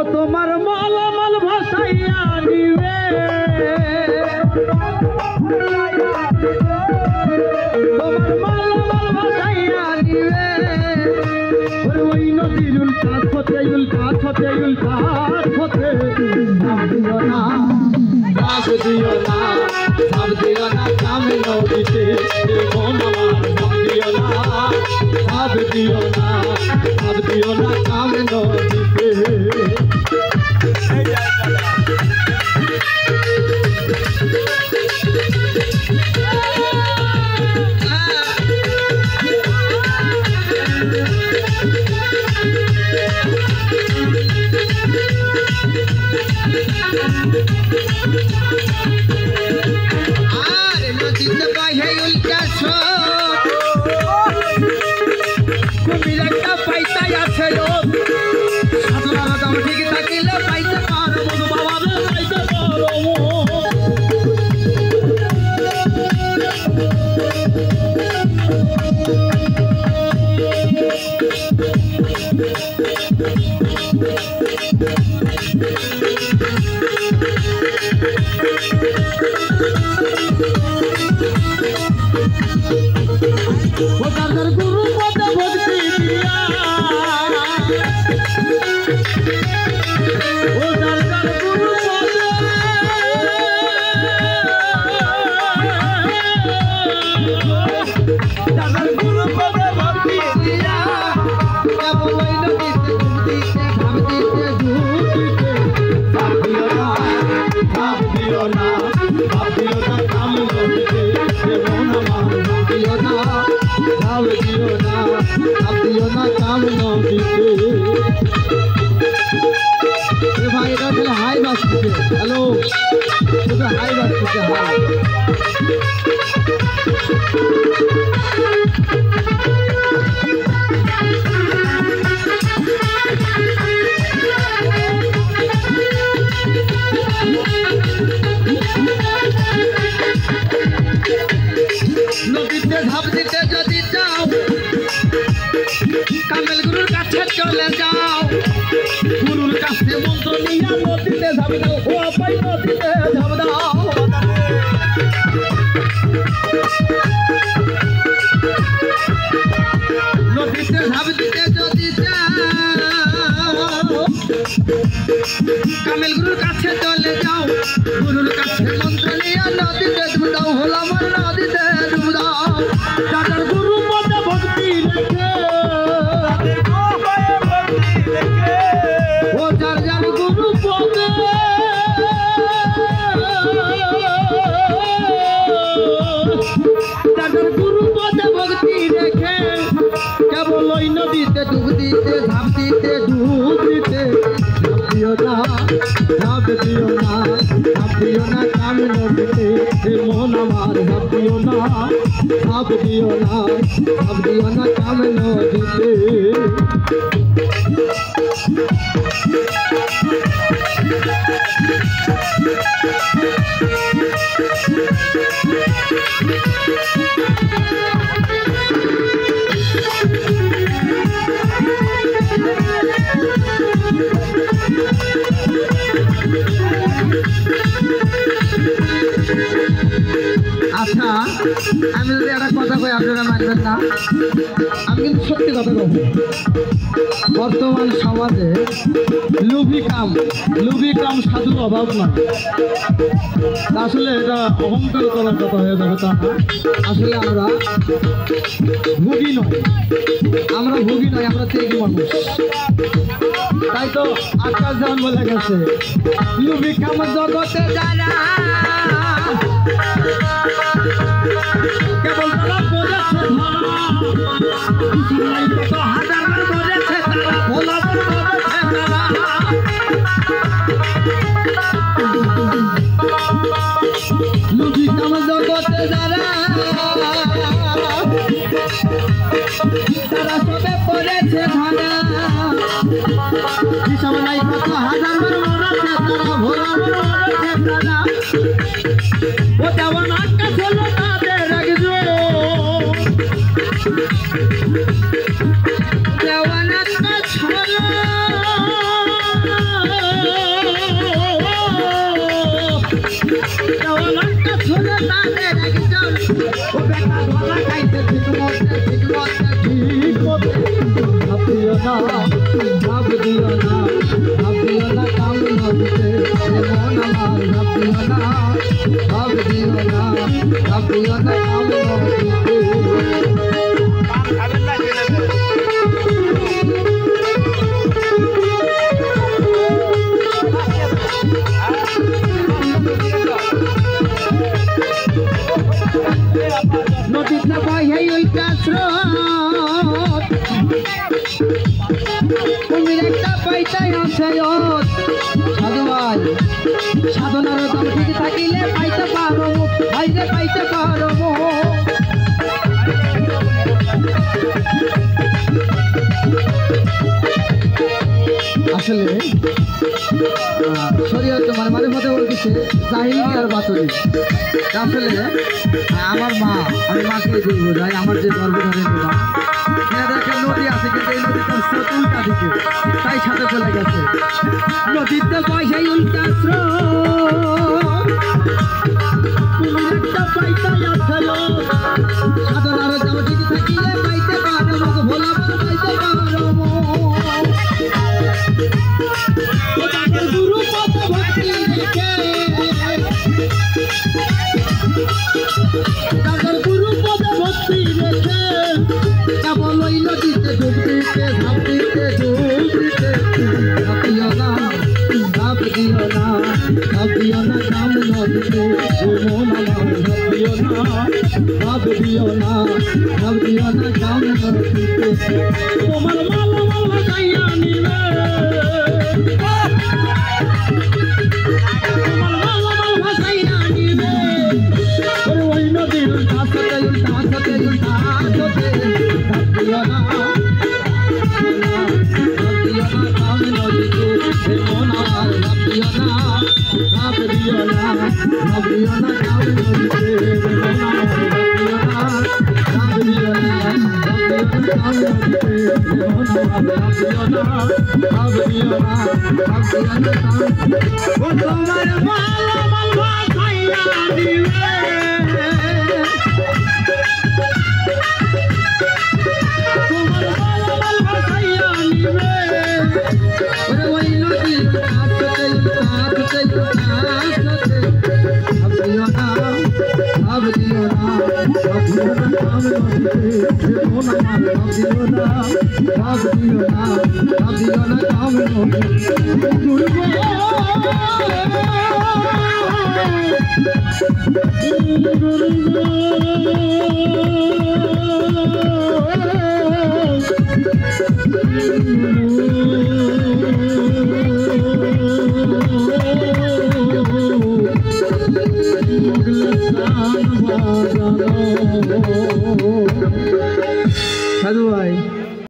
তোমার মালামাল ভাসাইয়া নিবে তোমার মালামাল ভাসাইয়া নিবে ওই নদীর উল্টা হতে ভাব দিও না কামে নদীতে মন আমার ভাব দিও না কামে নদীতে গুরু পদ ভক্তি দিয়া ও দরকার গুরু পদ দরকার গুরু পদ ভক্তি দিয়া কেবল ওই নদীতে ভাব দিতে ভাব দিও না কাম নদীতে মন আমার ভাব দিও না কাম নদীতে ভাই এটা তাহলে হাই বাজতেছে হ্যালো হাই বাজতেছে হাই নদীতে ঝাঁপ দিতে যদি যাও কামেল গুরুর কাছে চলে যাও গুরুর কাছে মন্ত্র নিয়ে নদীতে ঝাঁপ দাও ও আপাই নদীতে ঝাঁপ দাও নদীতে ঝাঁপ দিতে যদি যাও কামেল গুরুর কাছে চলে যাও গুরুর কাছে মন্ত্র নিয়ে নদীতে ঝাঁপ দাও হলাম নদীতে ঝাঁপ দাও যাদের গুরু পদে ভক্তি রেখে ও যার গুরু পদে যাদের গুরু পদে ভক্তি রেখে কেবল ওই নদীতে ডুব দিতে ঝাঁপ দিতে ভাব দিও না কাম নদীতে মন আমার ভাব দিও না কাম নদীতে আচ্ছা আমি যদি একটা কথা কই আপনারা মানবেন না আমি কিন্তু সত্যি কথা বলবো বর্তমান সমাজে লুভি কাম সাধুর অভাব নয় আসলে এটা অহংকার করার কথা হয়ে যাবে তা না আসলে আমরা ভোগী নয় আমরা ত্যাগী মানুষ তাই তো আকাশ যেমন বলে গেছে লুভি কাম জগতে যারা কেবল তারা বোঝাচ্ছে হাজার বোঝাচ্ছে তারা ভোলা বোঝাচ্ছে তারা লুভি কাম জগতে যারা তারা সবে পড়েছে ধারা হিসাব নাই কত হাজার বোঝাচ্ছে তারা ভোলা বোঝাচ্ছে তারা ও যেমন আকাশ হলো তাদের রাখবে যেমন আকাশ হলো না ভাব দিও না কাম নদীতে মন আমার ভাব দিও না ভাব দিও না কাম নদীতে নদীর না বহে উল্টা স্রোত কুমির একটা পাইতাই আছে সাধু ভাই সাধনার দম ঠিক থাকিলে পাইতে পারো ভাইরে পাইতে পারো আসলে শরীয়ত মানে মাঝে মধ্যে বলতেছে জাহিলি আর বাতরি আসলে আমার মা আমি মাকে দিয়ে বোঝাই আমার যে গর্ভধারী মা দেখেন নদী আছে কিন্তু এই নদীটার স্রোত উল্টা দিকে তাই সাথে চলে গেছে নদীতে পয়সাই উল্টা স্রোত তুমি একটা পাইতাই আছে সাধনার দাম ঠিক থাকিলে পাইতে পারো ভোলা পাইতে পারো গুরু পদ ভক্তি রেখে গুরু পদ ভক্তি রেখে কেবল ওই নদীতে ডুব দিতে ঝাঁপ দিতে ডুব দিতে ভাবিও না কাম নদীতে মন আমার ভাবিও না কাম নদীতে তোমার মালা মালা গাইয়া নিবে ওই নদীর উল্টা ভাবিও না কাম নদীতে মন আমার ভাবিও না কাম নদীতে তোমার মালা মালা খাইয়া দিবে তোমার মালা মালা খাইয়া দিবে ওই নদীর কাছে ভাবিও না কাম নদীতে মন আমার ভাবিও না কাম সাধু ভাই